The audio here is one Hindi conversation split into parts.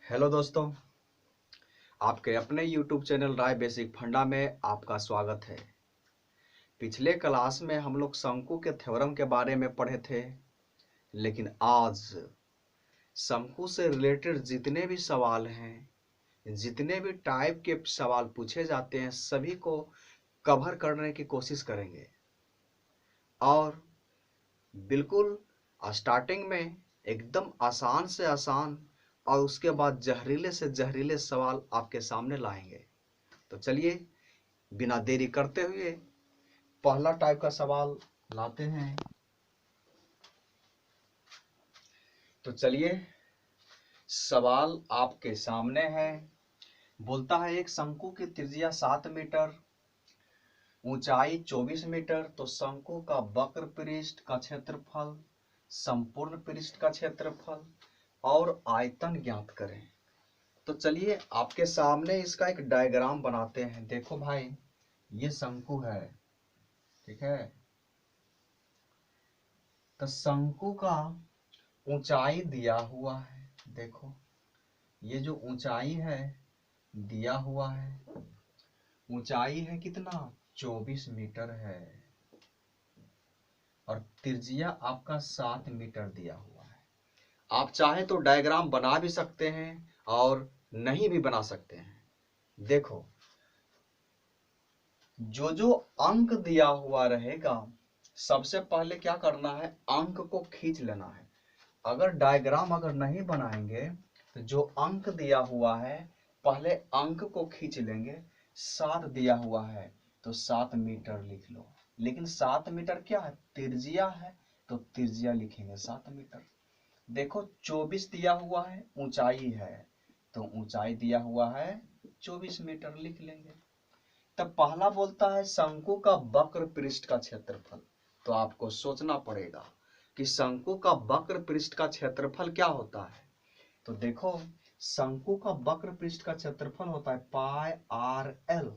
हेलो दोस्तों, आपके अपने YouTube चैनल राय बेसिक फंडा में आपका स्वागत है। पिछले क्लास में हम लोग शंकु के थ्योरम के बारे में पढ़े थे, लेकिन आज शंकु से रिलेटेड जितने भी सवाल हैं, जितने भी टाइप के सवाल पूछे जाते हैं, सभी को कवर करने की कोशिश करेंगे। और बिल्कुल स्टार्टिंग में एकदम आसान से आसान और उसके बाद जहरीले से जहरीले सवाल आपके सामने लाएंगे। तो चलिए बिना देरी करते हुए पहला टाइप का सवाल लाते हैं। तो चलिए सवाल आपके सामने है। बोलता है एक शंकु की त्रिज्या 7 मीटर, ऊंचाई 24 मीटर, तो शंकु का वक्र पृष्ठ का क्षेत्रफल, संपूर्ण पृष्ठ का क्षेत्रफल और आयतन ज्ञात करें। तो चलिए आपके सामने इसका एक डायग्राम बनाते हैं। देखो भाई, ये शंकु है, ठीक है। तो शंकु का ऊंचाई दिया हुआ है। देखो ये जो ऊंचाई है दिया हुआ है, ऊंचाई है कितना, 24 मीटर है, और त्रिज्या आपका 7 मीटर दिया हुआ है। आप चाहे तो डायग्राम बना भी सकते हैं और नहीं भी बना सकते हैं। देखो जो जो अंक दिया हुआ रहेगा, सबसे पहले क्या करना है, अंक को खींच लेना है। अगर डायग्राम अगर नहीं बनाएंगे तो जो अंक दिया हुआ है पहले अंक को खींच लेंगे। 7 दिया हुआ है तो 7 मीटर लिख लो, लेकिन 7 मीटर क्या है, त्रिज्या है, तो त्रिज्या लिखेंगे 7 मीटर। देखो 24 दिया हुआ है, ऊंचाई है, तो ऊंचाई दिया हुआ है 24 मीटर लिख लेंगे। तब पहला बोलता है शंकु का वक्र पृष्ठ का क्षेत्रफल। तो आपको सोचना पड़ेगा कि शंकु का वक्र पृष्ठ का क्षेत्रफल क्या होता है। तो देखो शंकु का वक्र पृष्ठ का क्षेत्रफल होता है पाई आर एल,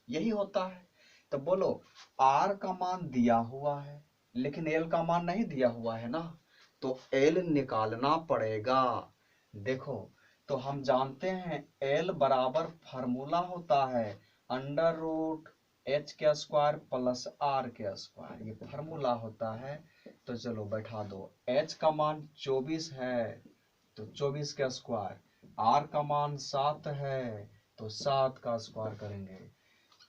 यही होता है। तो बोलो आर का मान दिया हुआ है लेकिन एल का मान नहीं दिया हुआ है ना, तो एल निकालना पड़ेगा। देखो तो हम जानते हैं एल बराबर फार्मूला होता है अंडर रूट एच के स्क्वायर प्लस आर के स्क्वायर, ये फार्मूला होता है। तो चलो बैठा दो, एच का मान 24 है तो 24 का स्क्वायर, आर का मान 7 है तो 7 का स्क्वायर करेंगे,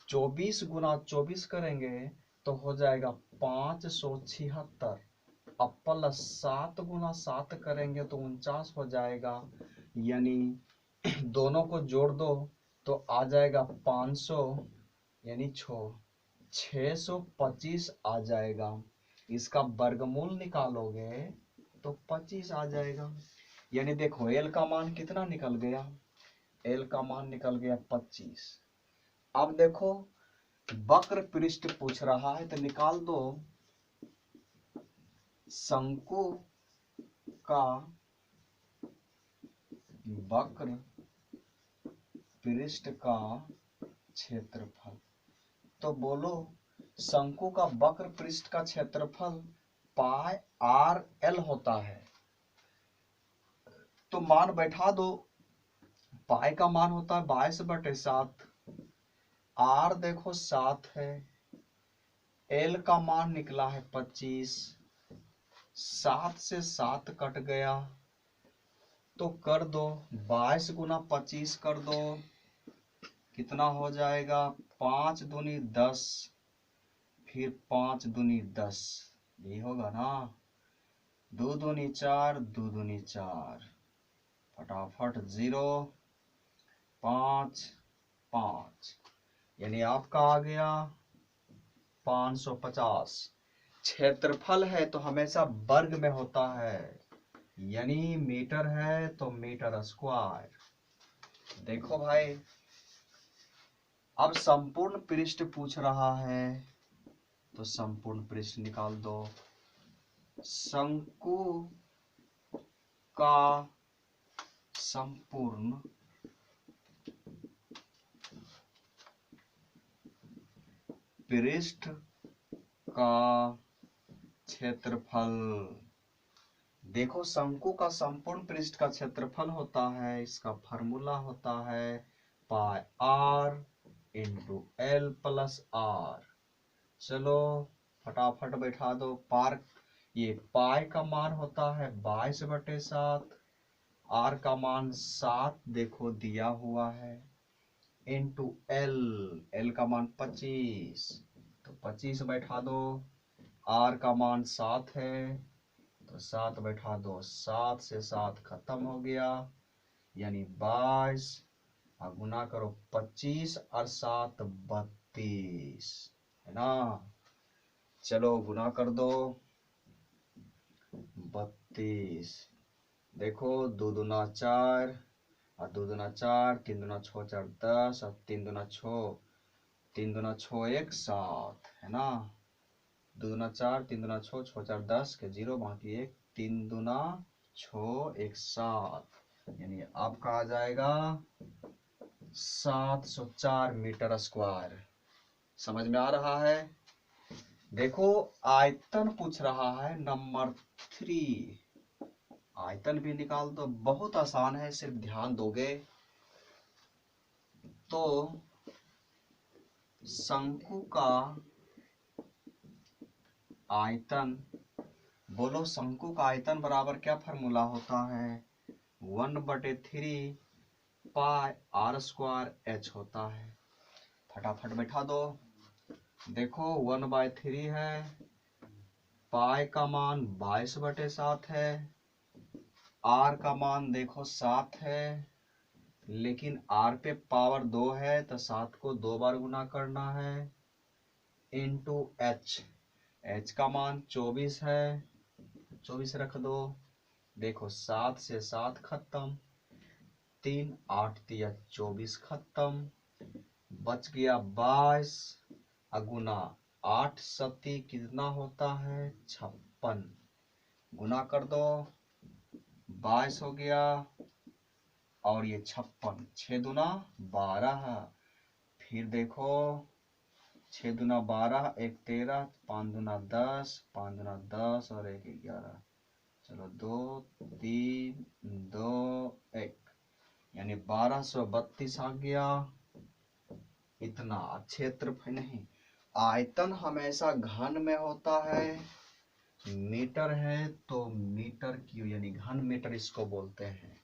24 गुना 24 करेंगे तो हो जाएगा 576। अब प्लस 7 गुना 7 करेंगे तो 49 हो जाएगा, यानी दोनों को जोड़ दो तो आ जाएगा 500, यानी 625 आ जाएगा। इसका वर्गमूल निकालोगे तो 25 आ जाएगा। यानी देखो एल का मान कितना निकल गया, एल का मान निकल गया 25। अब देखो वक्र पृष्ठ पूछ रहा है तो निकाल दो शंकु का वक्र पृष्ठ का क्षेत्रफल। तो बोलो शंकु का वक्र पृष्ठ का क्षेत्रफल पाई आर एल होता है। तो मान बैठा दो, पाई का मान होता है 22/7, आर देखो 7 है, एल का मान निकला है 25, 7 से 7 कट गया तो कर दो 22 गुना 25 कर दो, कितना हो जाएगा, 5 दूनी 10, फिर 5 दूनी 10, यही होगा ना, 2 दूनी 4, 2 दूनी 4, फटाफट 0, 5, 5, यानी आपका आ गया 550। क्षेत्रफल है तो हमेशा वर्ग में होता है, यानी मीटर है तो मीटर स्क्वायर। देखो भाई अब संपूर्ण पृष्ठ पूछ रहा है तो संपूर्ण पृष्ठ निकाल दो। शंकु का संपूर्ण पृष्ठ का क्षेत्रफल देखो शंकु का संपूर्ण पृष्ठ का क्षेत्रफल होता है, इसका फॉर्मूला होता है pi r into L plus r. चलो फटाफट बैठा दो। पार ये पाई का मान होता है 22/7, आर का मान 7 देखो दिया हुआ है, इंटू एल, एल का मान 25, तो 25 बैठा दो। आर का मान 7 है तो 7 बैठा दो, 7 से 7 खत्म हो गया, यानी 22 और गुना करो 25 और 7 32, है ना। चलो गुना कर दो 32। देखो 2 दूना 4 और 2 दूना 4, 3 दूना 6 4 10 और 3 दूना 6, 3 दूना 6 1 7, है ना। 2 दूना 4, 3 दूना 6, 6 4 10 के 0 बाकी 1, 3 दूना 6 1 7, यानी आपका आ जाएगा 704 मीटर स्क्वायर। समझ में आ रहा है। देखो आयतन पूछ रहा है नंबर 3, आयतन भी निकाल दो, बहुत आसान है, सिर्फ ध्यान दोगे तो। शंकु का आयतन, बोलो शंकु का आयतन बराबर क्या फॉर्मूला होता है, 1/3 पाई आर स्क्वायर एच होता है। फटाफट बैठा दो। देखो 1/3 है, पाई का मान 22/7 है, आर का मान देखो 7 है, लेकिन आर पे पावर 2 है तो 7 को 2 बार गुना करना है, इंटू एच, एच का मान 24 है, 24 रख दो। देखो 7 से 7 खत्म, 3 8 दिया 24 खत्म, बच गया 22 अगुना 8 सती कितना होता है 56, गुना कर दो 22 हो गया और ये 56, 6 दूना 12, फिर देखो 6 दूना 12, 1 13, 5 दूना 10, 5 दूना 10 और 1 11, चलो 2 3 2 1, यानी 1232 आ गया। इतना क्षेत्रफल नहीं, आयतन हमेशा घन में होता है, मीटर है तो मीटर क्यूब यानी घन मीटर इसको बोलते हैं।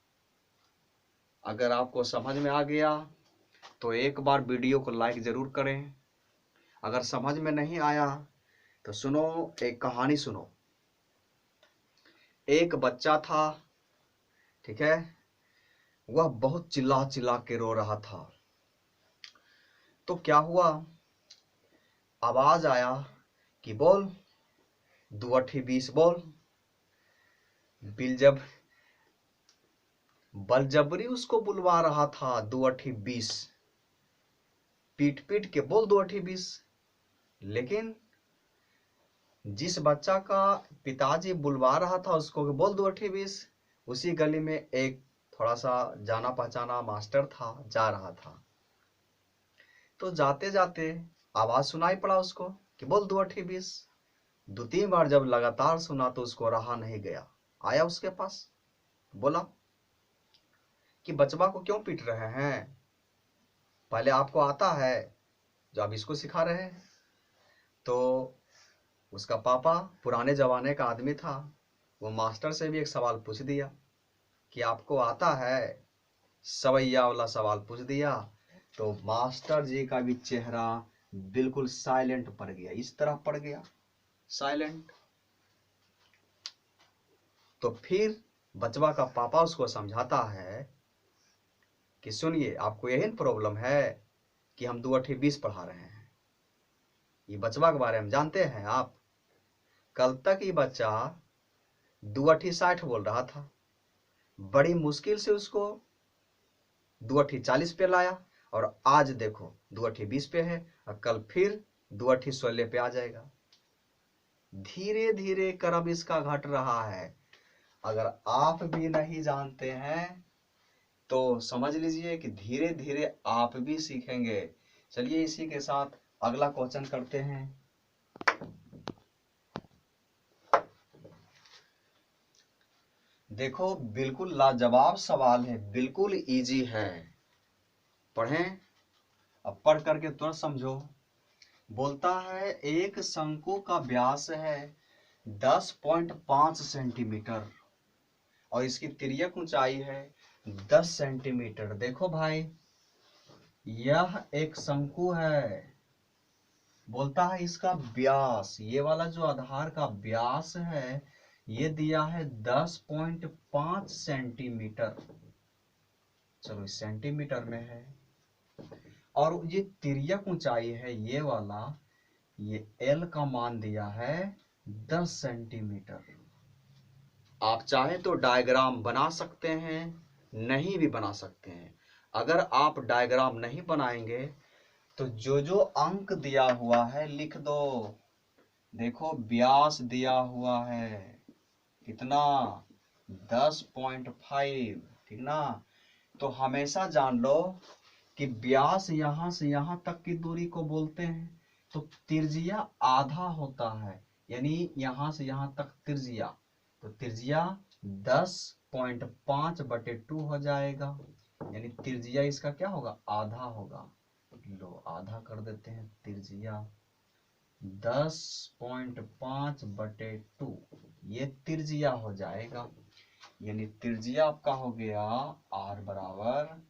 अगर आपको समझ में आ गया तो एक बार वीडियो को लाइक जरूर करें। अगर समझ में नहीं आया तो सुनो, एक कहानी सुनो। एक बच्चा था, ठीक है, वह बहुत चिल्ला चिल्ला के रो रहा था। तो क्या हुआ, आवाज आया कि बोल 2 8 20 बोल। बिल जब बलजबरी उसको बुलवा रहा था 2 8 20, पीट पीट के बोल 2 8 20, लेकिन जिस बच्चा का पिताजी बुलवा रहा था उसको बोल 2 8 20, उसी गली में एक थोड़ा सा जाना पहचाना मास्टर था, जा रहा था। तो जाते जाते आवाज सुनाई पड़ा उसको कि बोल 2 8 20। 2-3 बार जब लगातार सुना तो उसको रहा नहीं गया, आया उसके पास, बोला कि बचवा को क्यों पीट रहे हैं, पहले आपको आता है जो आप इसको सिखा रहे हैं। तो उसका पापा पुराने जमाने का आदमी था, वो मास्टर से भी एक सवाल पूछ दिया कि आपको आता है, सवैया वाला सवाल पूछ दिया। तो मास्टर जी का भी चेहरा बिल्कुल साइलेंट पड़ गया, इस तरह पड़ गया साइलेंट। तो फिर बचवा का पापा उसको समझाता है कि सुनिए, आपको यही प्रॉब्लम है कि हम 2 8 20 पढ़ा रहे हैं, ये बचवा के बारे में जानते हैं आप, कल तक ये बच्चा 2 8 60 बोल रहा था, बड़ी मुश्किल से उसको 2 8 40 पे लाया, और आज देखो 2 8 20 पे है और कल फिर 2 8 16 पे आ जाएगा। धीरे धीरे क्रम इसका घट रहा है। अगर आप भी नहीं जानते हैं तो समझ लीजिए कि धीरे धीरे आप भी सीखेंगे। चलिए इसी के साथ अगला क्वेश्चन करते हैं। देखो बिल्कुल लाजवाब सवाल है, बिल्कुल इजी है। पढ़ें, अब पढ़ करके तुरंत समझो। बोलता है एक शंकु का व्यास है 10.5 सेंटीमीटर और इसकी तिर्यक ऊंचाई है 10 सेंटीमीटर। देखो भाई, यह एक शंकु है। बोलता है इसका व्यास, ये वाला जो आधार का व्यास है, ये दिया है 10.5 सेंटीमीटर। चलो इस सेंटीमीटर में है। और ये तिर्यक ऊंचाई है ये वाला, ये L का मान दिया है 10 सेंटीमीटर। आप चाहे तो डायग्राम बना सकते हैं, नहीं भी बना सकते हैं। अगर आप डायग्राम नहीं बनाएंगे तो जो अंक दिया हुआ है लिख दो। देखो व्यास दिया हुआ है कितना, 10.5, ठीक ना। तो हमेशा जान लो कि व्यास यहां से यहां तक की दूरी को बोलते हैं, तो त्रिज्या आधा होता है, यानी यहां से यहां तक त्रिज्या, तो त्रिज्या 10.5/2 हो जाएगा, यानी त्रिज्या इसका क्या होगा, आधा होगा। लो आधा कर देते हैं, त्रिज्या 10.5/2, ये त्रिज्या हो जाएगा। यानी त्रिज्या आपका हो गया r बराबर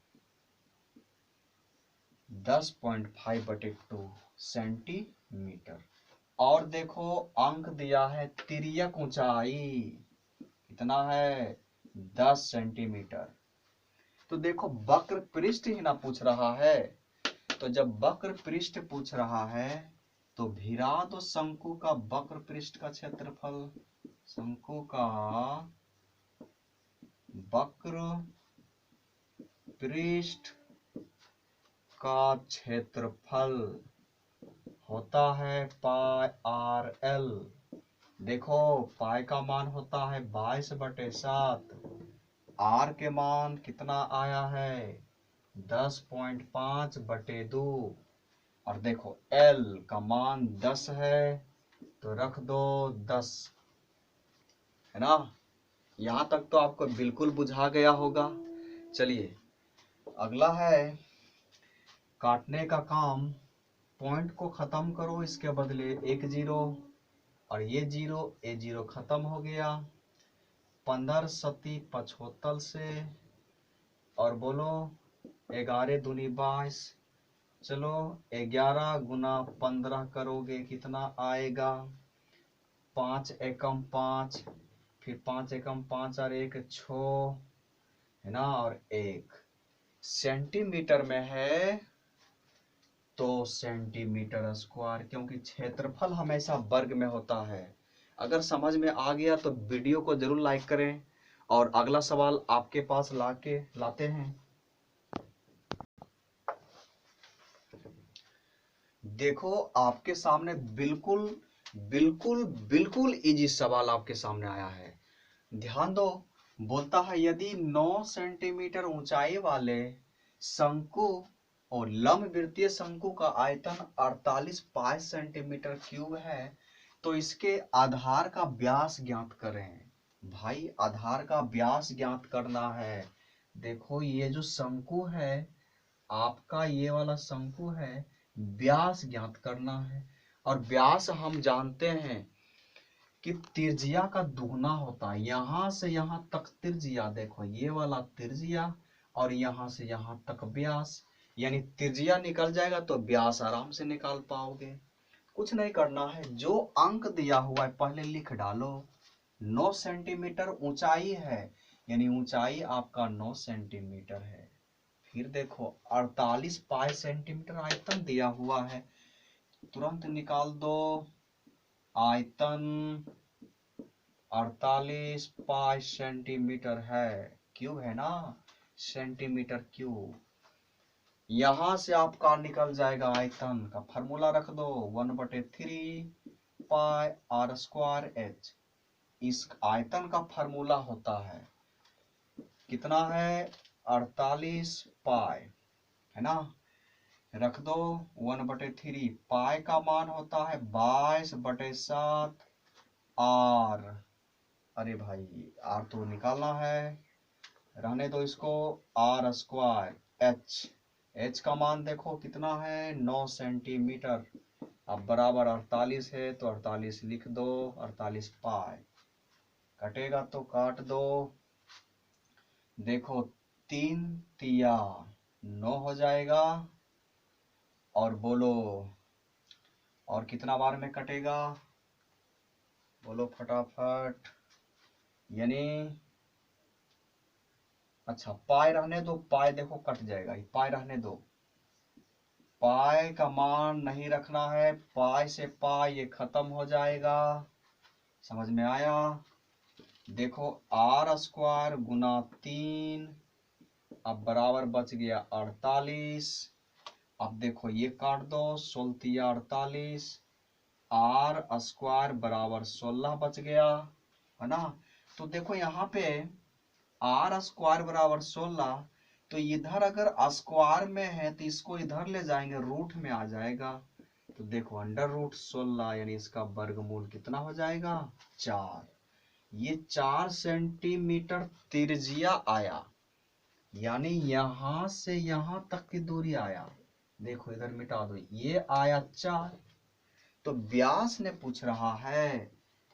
10.5/2 सेंटीमीटर। और देखो अंक दिया है तिर्यक ऊंचाई, कितना है 10 सेंटीमीटर। तो देखो वक्र पृष्ठ ही ना पूछ रहा है, तो जब वक्र पृष्ठ पूछ रहा है तो भिरा दो शंकु का वक्र पृष्ठ का क्षेत्रफल। शंकु का वक्र पृष्ठ का क्षेत्रफल होता है पाई आर एल। देखो पाई का मान होता है 22/7, आर के मान कितना आया है 10.5/2, और देखो एल का मान 10 है, तो रख दो 10, है ना। यहां तक तो आपको बिल्कुल बुझा गया होगा। चलिए अगला है काटने का काम। पॉइंट को खत्म करो, इसके बदले एक जीरो, और ये जीरो ये जीरो खत्म हो गया। 15 सती 75 से, और बोलो 11 दूनी 22। चलो 11 गुना 15 करोगे कितना आएगा, 5 एकम 5, फिर 5 एकम 5 और 1 6, है ना, और 1 सेंटीमीटर में है तो सेंटीमीटर स्क्वायर, क्योंकि क्षेत्रफल हमेशा वर्ग में होता है। अगर समझ में आ गया तो वीडियो को जरूर लाइक करें, और अगला सवाल आपके पास लाते हैं। देखो आपके सामने बिल्कुल बिल्कुल बिल्कुल इजी सवाल आपके सामने आया है, ध्यान दो। बोलता है यदि 9 सेंटीमीटर ऊंचाई वाले शंकु और लंबवृत्तीय शंकु का आयतन 48 पाई सेंटीमीटर क्यूब है, तो इसके आधार का व्यास ज्ञात करें। भाई आधार का व्यास ज्ञात करना है। देखो ये जो शंकु है आपका, ये वाला शंकु है, व्यास ज्ञात करना है। और व्यास हम जानते हैं कि त्रिज्या का दुगना होता है। यहां से यहां तक त्रिज्या, देखो ये वाला त्रिज्या, और यहां से यहां तक व्यास, यानी त्रिज्या निकल जाएगा तो व्यास आराम से निकाल पाओगे। कुछ नहीं करना है, जो अंक दिया हुआ है पहले लिख डालो। 9 सेंटीमीटर ऊंचाई है, यानी ऊंचाई आपका 9 सेंटीमीटर है। फिर देखो 48 पाई सेंटीमीटर आयतन दिया हुआ है, तुरंत निकाल दो। आयतन 48 पाई सेंटीमीटर है, क्यूब है ना, सेंटीमीटर क्यूब। यहां से आपका निकल जाएगा आयतन का फार्मूला रख दो, 1/3 पाई आर स्क्वायर एच। इस आयतन का फार्मूला होता है कितना है 48 पाई, है ना, रख दो 1/3। पाई का मान होता है 22/7 आर अरे भाई आर तो निकालना है, रहने दो इसको। आर स्क्वायर एच का मान देखो कितना है 9 सेंटीमीटर। अब बराबर 48 है तो 48 लिख दो, 48 पाई। कटेगा तो काट दो। देखो 3 तिया 9 हो जाएगा। और बोलो और कितना बार में कटेगा, बोलो फटाफट। यानी अच्छा पाई रहने दो, पाई देखो कट जाएगा, पाई रहने दो। पाई का मान नहीं रखना है, पाई से पाई ये खत्म हो जाएगा। समझ में आया। देखो आर स्क्वायर गुना 3, अब बराबर बच गया 48। अब देखो ये काट दो, 16 48, आर स्क्वायर बराबर 16 बच गया, है ना। तो देखो यहाँ पे आर स्क्वायर बराबर 16, तो इधर अगर स्क्वायर में है तो इसको इधर ले जाएंगे, रूट में आ जाएगा। तो देखो अंडर रूट 16 यानी इसका वर्गमूल कितना हो जाएगा 4। ये 4 सेंटीमीटर त्रिज्या आया, यानी यहां से यहां तक की दूरी आया। देखो इधर मिटा दो, ये आया 4। तो व्यास ने पूछ रहा है,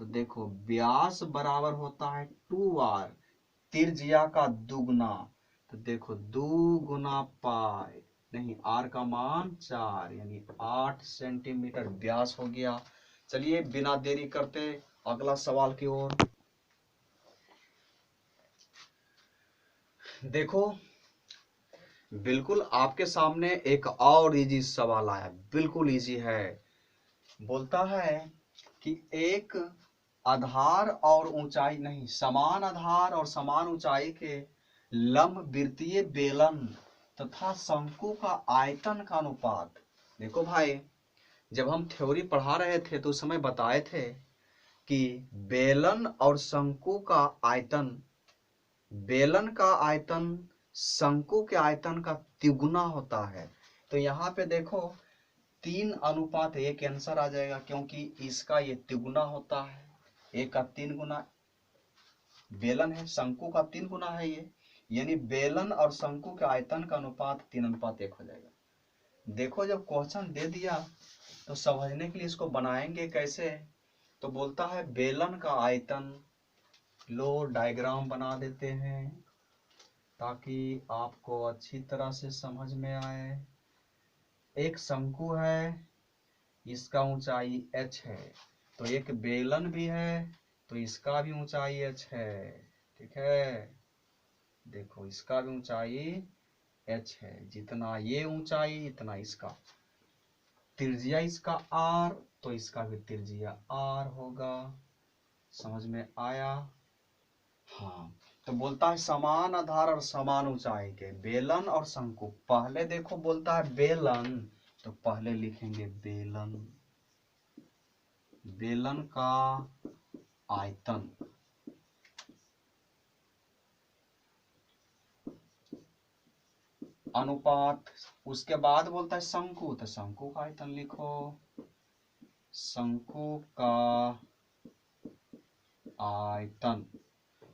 तो देखो व्यास बराबर होता है 2r, त्रिज्या का दुगना। तो देखो 2 गुना पाई, नहीं आर का मान 4 यानी 8 सेंटीमीटर व्यास हो गया। चलिए बिना देरी करते अगला सवाल की ओर। देखो बिल्कुल आपके सामने एक और इजी सवाल आया, बिल्कुल इजी है। बोलता है कि एक आधार और ऊंचाई नहीं, समान आधार और समान ऊंचाई के लंबवृत्तीय बेलन तथा शंकु का आयतन का अनुपात। देखो भाई जब हम थ्योरी पढ़ा रहे थे तो उस समय बताए थे कि बेलन और शंकु का आयतन, बेलन का आयतन शंकु के आयतन का तिगुना होता है। तो यहाँ पे देखो 3:1 आंसर आ जाएगा, क्योंकि इसका ये तिगुना होता है। 1 का 3 गुना बेलन है, शंकु का 3 गुना है ये, यानी बेलन और शंकु के आयतन का अनुपात 3:1 हो जाएगा। देखो जब क्वेश्चन दे दिया तो समझने के लिए इसको बनाएंगे कैसे। तो बोलता है बेलन का आयतन, लो डायग्राम बना देते हैं ताकि आपको अच्छी तरह से समझ में आए। एक शंकु है, इसका ऊंचाई h है, तो एक बेलन भी है तो इसका भी ऊंचाई h है, ठीक है। देखो इसका भी ऊंचाई h है, जितना ये ऊंचाई इतना इसका। त्रिज्या इसका r, तो इसका भी त्रिज्या r होगा। समझ में आया। हाँ तो बोलता है समान आधार और समान ऊंचाई के बेलन और शंकु। पहले देखो बोलता है बेलन, तो पहले लिखेंगे बेलन, बेलन का आयतन, अनुपात। उसके बाद बोलता है शंकु, तो शंकु का आयतन लिखो, शंकु का आयतन।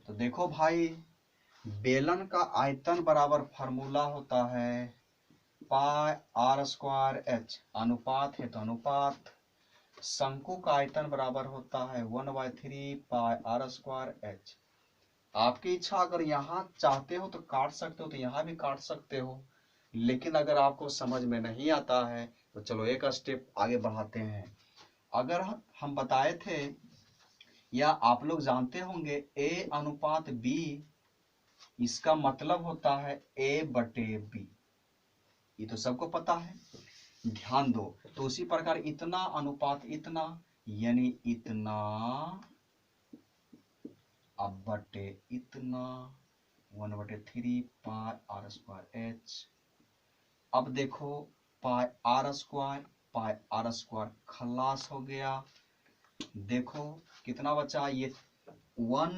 तो देखो भाई बेलन का आयतन बराबर फार्मूला होता है पाई आर स्क्वायर एच, अनुपात है तो अनुपात। शंकु का आयतन बराबर होता है 1/3 पाई आर स्क्वायर एच। आपकी इच्छा, अगर यहाँ चाहते हो तो काट सकते हो, तो यहाँ भी काट सकते हो, लेकिन अगर आपको समझ में नहीं आता है तो चलो एक स्टेप आगे बढ़ाते हैं। अगर हम बताए थे या आप लोग जानते होंगे A/B, इसका मतलब होता है A/B, ये तो सबको पता है। ध्यान दो, तो उसी प्रकार इतना अनुपात इतना, यानी इतना अब बटे इतना 1/3 पाई आर स्क्वायर एच। अब देखो पाई आर स्क्वायर खलास हो गया। देखो कितना बचा, ये 1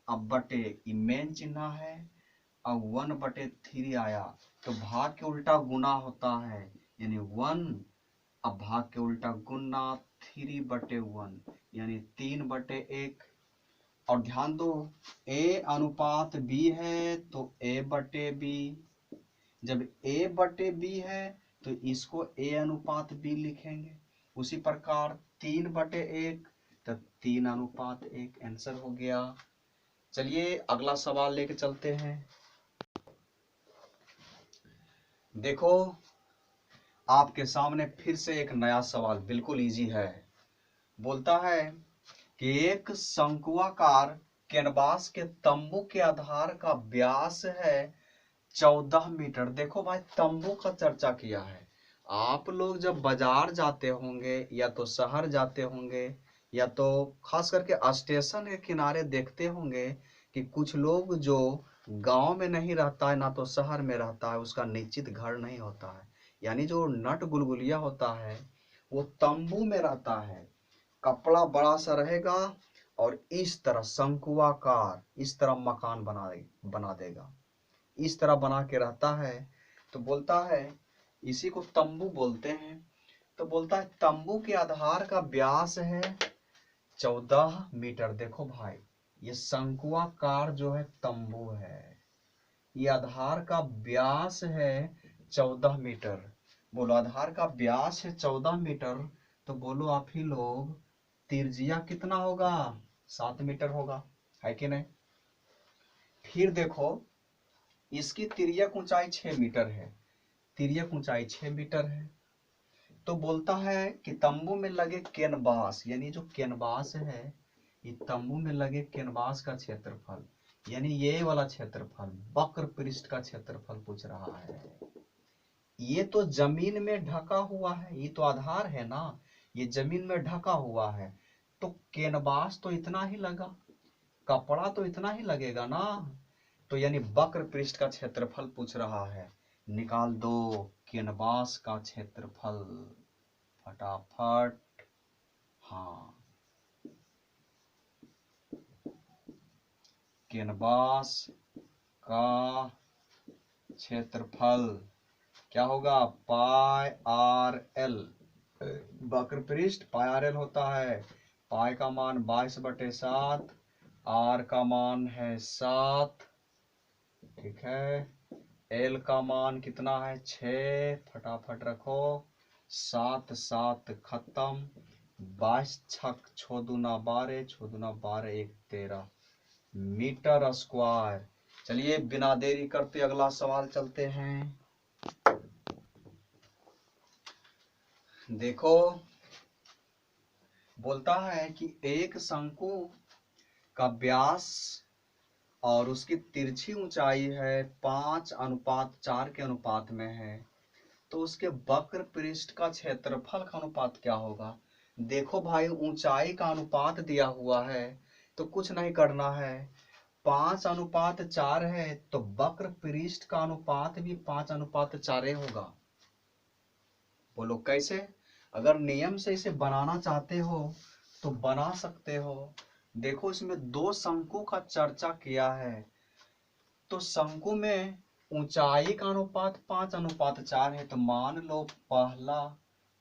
अब बटे मेन चिन्ह है, अब 1/3 आया, तो भाग के उल्टा गुना होता है, यानी 1 अब भाग के उल्टा गुना 3/1 यानी 3/1। और ध्यान दो, a अनुपात b है तो a बटे b, जब a बटे b है तो इसको a अनुपात b लिखेंगे। उसी प्रकार 3/1 तो 3:1 आंसर हो गया। चलिए अगला सवाल लेके चलते हैं। देखो आपके सामने फिर से एक नया सवाल बिल्कुल इजी है। बोलता है कि एक शंक्वाकार कैनवास के तंबू के आधार का व्यास है 14 मीटर। देखो भाई तंबू का चर्चा किया है। आप लोग जब बाजार जाते होंगे या तो शहर जाते होंगे या तो खास करके स्टेशन के किनारे देखते होंगे कि कुछ लोग जो गांव में नहीं रहता है ना तो शहर में रहता है, उसका निश्चित घर नहीं होता है, यानी जो नट गुलगुलिया होता है वो तंबू में रहता है। कपड़ा बड़ा सा रहेगा और इस तरह शंकुआकार इस तरह मकान बना देगा, इस तरह बना के रहता है। तो बोलता है इसी को तंबू बोलते हैं। तो बोलता है तंबू के आधार का व्यास है 14 मीटर। देखो भाई ये शंकुआकार जो है तंबू है, ये आधार का व्यास है 14 मीटर। बोलो आधार का व्यास है 14 मीटर, तो बोलो आप ही लोग त्रिज्या कितना होगा? 7 मीटर होगा, है कि नहीं? फिर देखो इसकी तिर्यक ऊंचाई 6 मीटर है, तिर्यक ऊंचाई 6 मीटर है। तो बोलता है कि तंबू में लगे कैनवास, यानी जो कैनवास है ये तंबू में लगे कैनवास का क्षेत्रफल, यानी ये वाला क्षेत्रफल वक्र पृष्ठ का क्षेत्रफल पूछ रहा है। ये तो जमीन में ढका हुआ है, ये तो आधार है ना, ये जमीन में ढका हुआ है, तो कैनवास तो इतना ही लगा, कपड़ा तो इतना ही लगेगा ना, तो यानी वक्र पृष्ठ का क्षेत्रफल पूछ रहा है। निकाल दो कैनवास का क्षेत्रफल फटाफट। हाँ कैनवास का क्षेत्रफल क्या होगा? पाई आर एल। वक्र पृष्ठ पाई आर एल होता है। पाई का मान 22/7, आर का मान है 7, ठीक है। एल का मान कितना है? 6, फटाफट रखो, 7 7 खत्म, 22 छक 6 दूना 12, 6 दूना 12 1 13 मीटर स्क्वायर। चलिए बिना देरी करते अगला सवाल चलते हैं। देखो बोलता है कि एक शंकु का व्यास और उसकी तिरछी ऊंचाई है 5:4 के अनुपात में है, तो उसके वक्र पृष्ठ का क्षेत्रफल का अनुपात क्या होगा? देखो भाई ऊंचाई का अनुपात दिया हुआ है तो कुछ नहीं करना है, 5:4 है तो वक्र पृष्ठ का अनुपात भी 5:4 होगा। बोलो कैसे? अगर नियम से इसे बनाना चाहते हो तो बना सकते हो। देखो इसमें दो शंकु का चर्चा किया है, तो शंकु में ऊंचाई का अनुपात 5:4 है, तो मान लो पहला,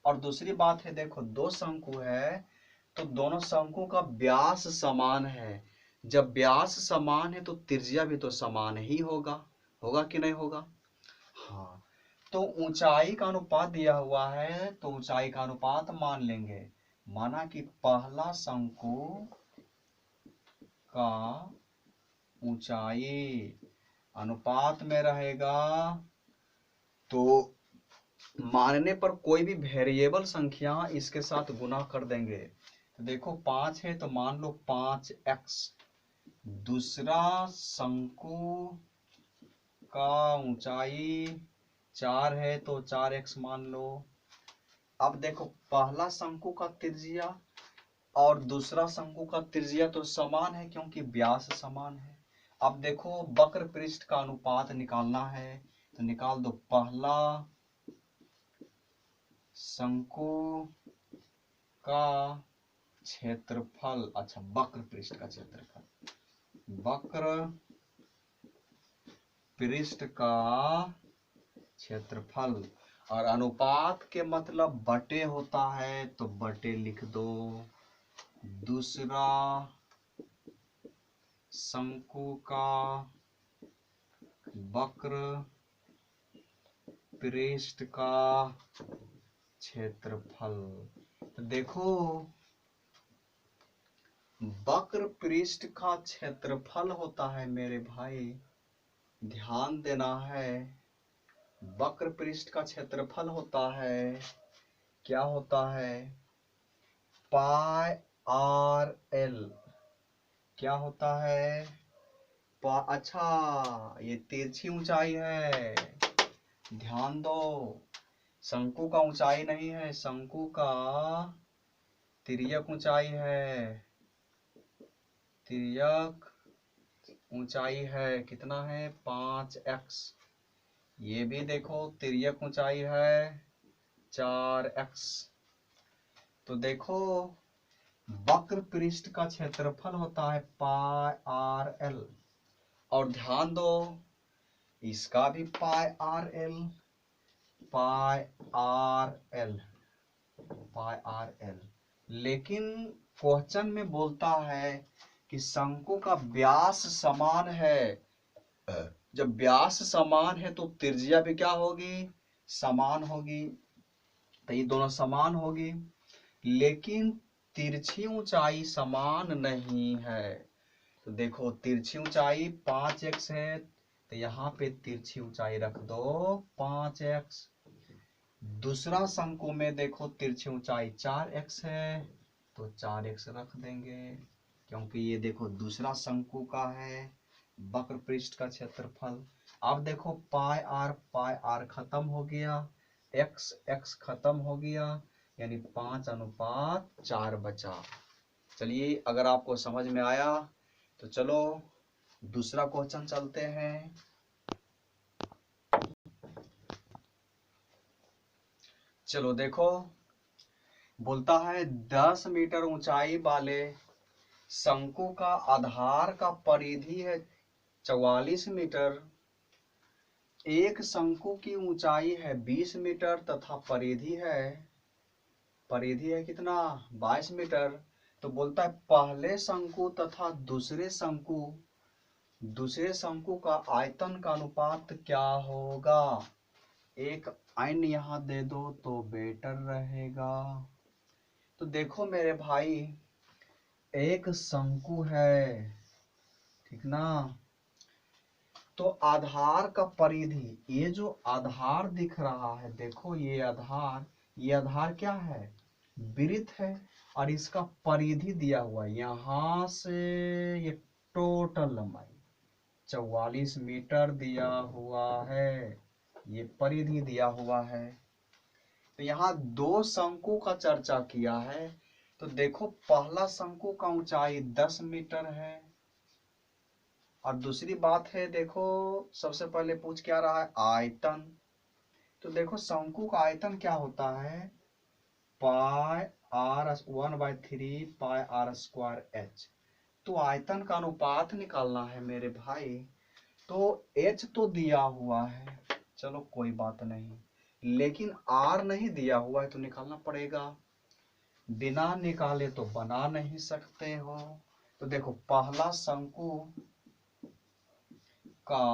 और दूसरी बात है देखो दो शंकु है तो दोनों शंकु का व्यास समान है। जब व्यास समान है तो त्रिज्या भी तो समान ही होगा, होगा कि नहीं होगा? हाँ तो ऊंचाई का अनुपात दिया हुआ है तो ऊंचाई का अनुपात मान लेंगे। माना कि पहला शंकु का ऊंचाई अनुपात में रहेगा, तो मानने पर कोई भी वेरिएबल संख्या इसके साथ गुना कर देंगे। तो देखो 5 है तो मान लो 5x। दूसरा शंकु का ऊंचाई 4 है तो 4x मान लो। अब देखो पहला शंकु का त्रिज्या और दूसरा शंकु का त्रिज्या तो समान है क्योंकि व्यास समान है। अब देखो वक्र पृष्ठ का अनुपात निकालना है, तो निकाल दो पहला शंकु का क्षेत्रफल, अच्छा वक्र पृष्ठ का क्षेत्रफल, वक्र पृष्ठ का क्षेत्रफल, और अनुपात के मतलब बटे होता है तो बटे लिख दो। दूसरा शंकु का वक्र पृष्ठ का क्षेत्रफल। तो देखो वक्र पृष्ठ का क्षेत्रफल होता है मेरे भाई, ध्यान देना है। वक्र पृष्ठ का क्षेत्रफल होता है, क्या होता है, पाई आर एल। क्या होता है, अच्छा ये तिरछी ऊंचाई है, ध्यान दो। शंकु का ऊंचाई नहीं है, शंकु का तिर्यक ऊंचाई है, तिर्यक ऊंचाई है, कितना है 5x। ये भी देखो तिर्यक ऊंचाई है 4x। तो देखो वक्र पृष्ठ का क्षेत्रफल होता है पाई आर एल, और ध्यान दो इसका भी पाई आर एल, पाई आर एल, पाई आर एल। लेकिन क्वेश्चन में बोलता है कि शंकु का व्यास समान है। जब व्यास समान है तो त्रिज्या भी क्या होगी, समान होगी। तो ये दोनों समान होगी, लेकिन तिरछी ऊंचाई समान नहीं है। तो देखो तिरछी ऊंचाई 5x है, तो यहाँ पे तिरछी ऊंचाई रख दो 5x। दूसरा शंकु में देखो तिरछी ऊंचाई 4x है, तो 4x रख देंगे, क्योंकि ये देखो दूसरा शंकु का है वक्र पृष्ठ का क्षेत्रफल। अब देखो पाई आर खत्म हो गया, x x खत्म हो गया, यानी 5:4 बचा। चलिए अगर आपको समझ में आया तो चलो दूसरा क्वेश्चन चलते हैं। चलो देखो बोलता है 10 मीटर ऊंचाई वाले शंकु का आधार का परिधि है 44 मीटर। एक शंकु की ऊंचाई है 20 मीटर तथा परिधि है कितना 22 मीटर। तो बोलता है पहले शंकु तथा दूसरे शंकु का आयतन का अनुपात क्या होगा। एक n यहाँ दे दो तो बेटर रहेगा। तो देखो मेरे भाई एक शंकु है, ठीक ना, तो आधार का परिधि, ये जो आधार दिख रहा है देखो ये आधार क्या है, वृत्त है, और इसका परिधि दिया हुआ है यहाँ से ये टोटल लंबाई 44 मीटर दिया हुआ है, ये परिधि दिया हुआ है। तो यहाँ दो शंकु का चर्चा किया है। तो देखो पहला शंकु का ऊंचाई 10 मीटर है, और दूसरी बात है देखो सबसे पहले पूछ क्या रहा है, आयतन। तो देखो शंकु का आयतन क्या होता है, pi r 1/3 pi r square h. तो आयतन का अनुपात निकालना है मेरे भाई। तो h तो दिया हुआ है, चलो कोई बात नहीं, लेकिन r नहीं दिया हुआ है तो निकालना पड़ेगा। बिना निकाले तो बना नहीं सकते हो। तो देखो पहला शंकु का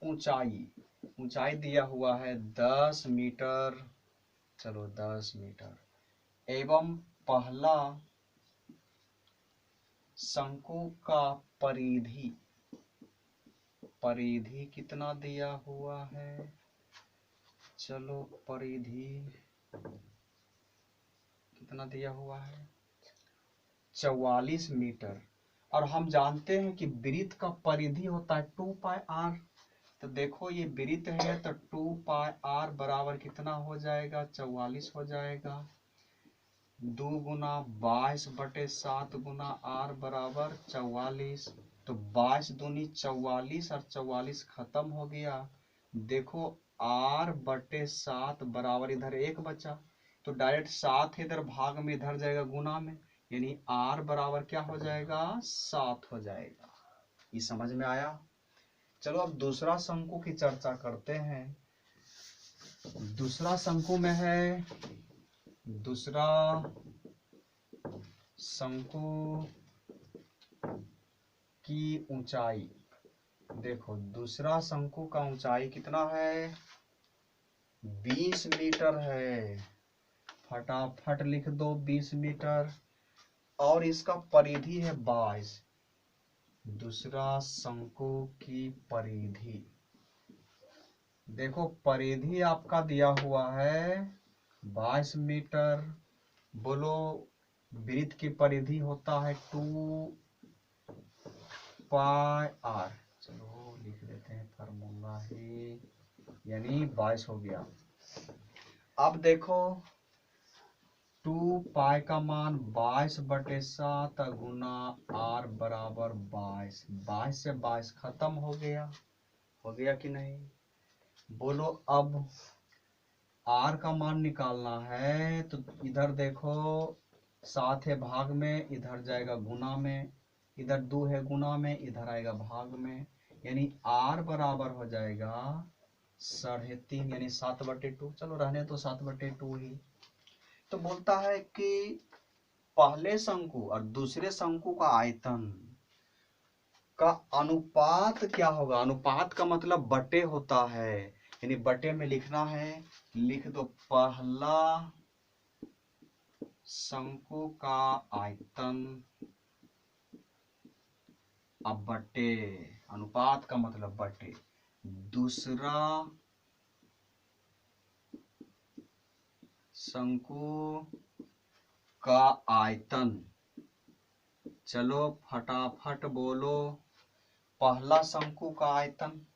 ऊंचाई दिया हुआ है 10 मीटर, चलो 10 मीटर, एवं पहला शंकु का परिधि कितना दिया हुआ है, चलो परिधि कितना दिया हुआ है 44 मीटर। और हम जानते हैं कि वृत्त का परिधि होता है 2 पाई आर। तो देखो ये वृत्त है तो 2 पाई आर बराबर कितना हो जाएगा 44 हो जाएगा, 2 गुना 22/7 गुना आर बराबर 44। तो 22 दूनी 44 और 44 खत्म हो गया। देखो r/7 बराबर इधर 1 बचा, तो डायरेक्ट 7 इधर भाग में इधर जाएगा गुना में, यानी r बराबर क्या हो जाएगा 7 हो जाएगा। ये समझ में आया। चलो अब दूसरा शंकु की चर्चा करते हैं। दूसरा शंकु में है, दूसरा शंकु की ऊंचाई, देखो दूसरा शंकु का ऊंचाई कितना है, 20 मीटर है। फटाफट लिख दो 20 मीटर। और इसका परिधि है 22। दूसरा शंकु की परिधि, देखो परिधि आपका दिया हुआ है 22 मीटर। बोलो वृत्त की परिधि होता है 2 पाई आर। चलो लिख देते हैं फार्मूला ही, यानी 22 हो गया। अब देखो 2 पाई का मान 22/7 गुना आर बराबर 22। 22 से 22 खत्म हो गया कि नहीं? बोलो अब आर का मान निकालना है तो इधर देखो 7 है भाग में, इधर जाएगा गुना में, इधर 2 है गुना में, इधर आएगा भाग में, यानी आर बराबर हो जाएगा 3.5 यानी 7/2। चलो रहने तो 7/2 ही। तो बोलता है कि पहले शंकु और दूसरे शंकु का आयतन का अनुपात क्या होगा। अनुपात का मतलब बटे होता है, यानी बटे में लिखना है, लिख दो पहला शंकु का आयतन अब बटे, अनुपात का मतलब बटे, दूसरा शंकु का आयतन। चलो फटाफट बोलो पहला शंकु का आयतन।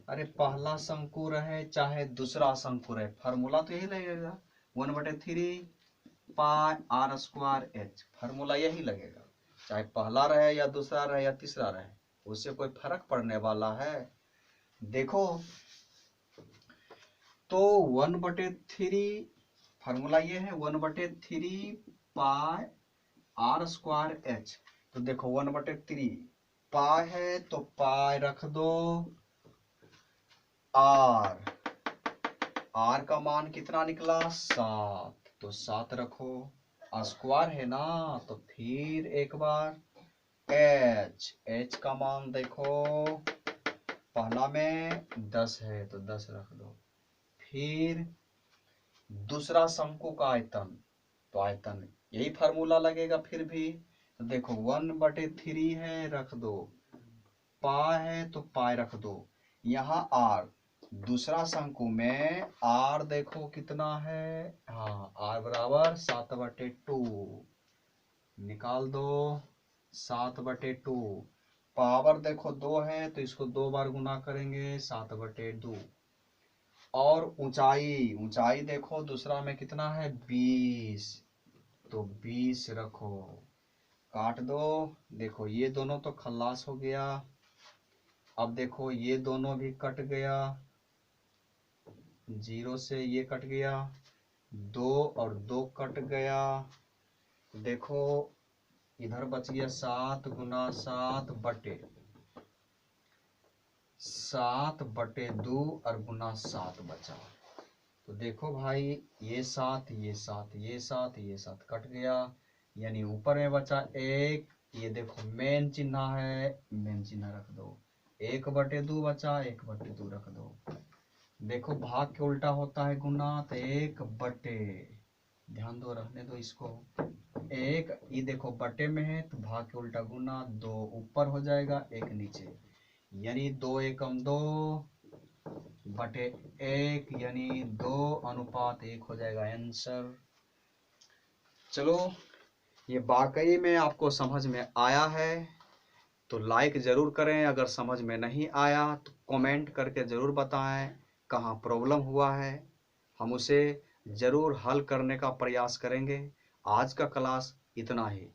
अरे पहला शंकु रहे चाहे दूसरा शंकु रहे, फार्मूला तो यही लगेगा 1/3 pi r square H. Formula यही लगेगा, चाहे पहला रहे या दूसरा रहे या तीसरा रहे, उससे कोई फर्क पड़ने वाला है? देखो तो 1/3 फार्मूला ये है 1/3 पाई आर स्क्वायर एच। तो देखो 1/3 पाई है तो पाई रख दो, आर का मान कितना निकला 7, तो 7 रखो, स्क्वायर है ना, तो फिर एक बार एच का मान देखो पहला में 10 है तो 10 रख दो। फिर दूसरा शंकु का आयतन, तो आयतन यही फार्मूला लगेगा फिर भी। तो देखो 1/3 है रख दो, पाई है तो पाई रख दो, यहाँ आर दूसरा शंकु में आर देखो कितना है, हाँ आर बराबर 7/2 निकाल दो, 7/2 पावर देखो 2 है तो इसको 2 बार गुना करेंगे 7/2। और ऊंचाई देखो दूसरा में कितना है 20, तो 20 रखो, काट दो। देखो ये दोनों तो खल्लास हो गया, अब देखो ये दोनों भी कट गया, 0 से ये कट गया, 2 और 2 कट गया। देखो इधर बच गया 7 गुना 7/2 और गुना 7 बचा। तो देखो भाई ये 7 ये 7 ये 7 ये 7 कट गया, यानी ऊपर में बचा 1। ये देखो मेन चिन्ह है, मेन चिन्ह रख दो, 1/2 बचा, 1/2 रख दो। देखो भाग के उल्टा होता है गुना, तो 1/, ध्यान दो रहने दो इसको, 1 ये देखो बटे में है तो भाग के उल्टा गुना, 2 ऊपर हो जाएगा 1 नीचे, यानी 2 एकम 2/1 यानी 2:1 हो जाएगा आंसर। चलो ये वाकई में आपको समझ में आया है तो लाइक जरूर करें, अगर समझ में नहीं आया तो कमेंट करके जरूर बताएं कहाँ प्रॉब्लम हुआ है, हम उसे जरूर हल करने का प्रयास करेंगे। आज का क्लास इतना ही।